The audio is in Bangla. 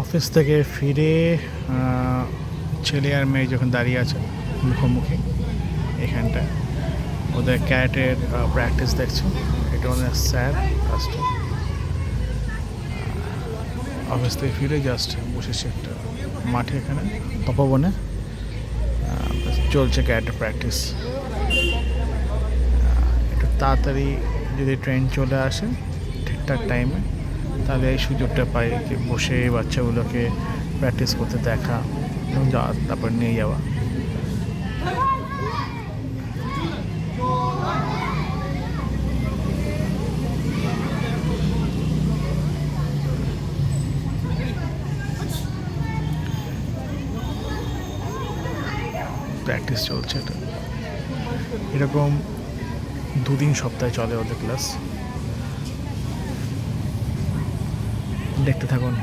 অফিস থেকে ফিরে ছেলে আর মেয়ে যখন দাঁড়িয়ে আছে মুখোমুখি এখানটায় ওদের ক্যারেটের প্র্যাকটিস দেখছে। এটা অনেক স্যার কাজটা। অফিস থেকে ফিরে জাস্ট বসেছে একটা মাঠে, এখানে তপবনে চলছে ক্যারেটের প্র্যাকটিস। একটু তাড়াতাড়ি যদি ট্রেন চলে আসে ঠিকঠাক টাইমে, তাহলে এই সুযোগটা পাই যে বসে বাচ্চাগুলোকে প্র্যাকটিস করতে দেখা এবং তারপর নিয়ে যাওয়া। প্র্যাকটিস চলছে এটা, এরকম 2-3 সপ্তাহে চলে ওদের ক্লাস। দেখতে থাকুন।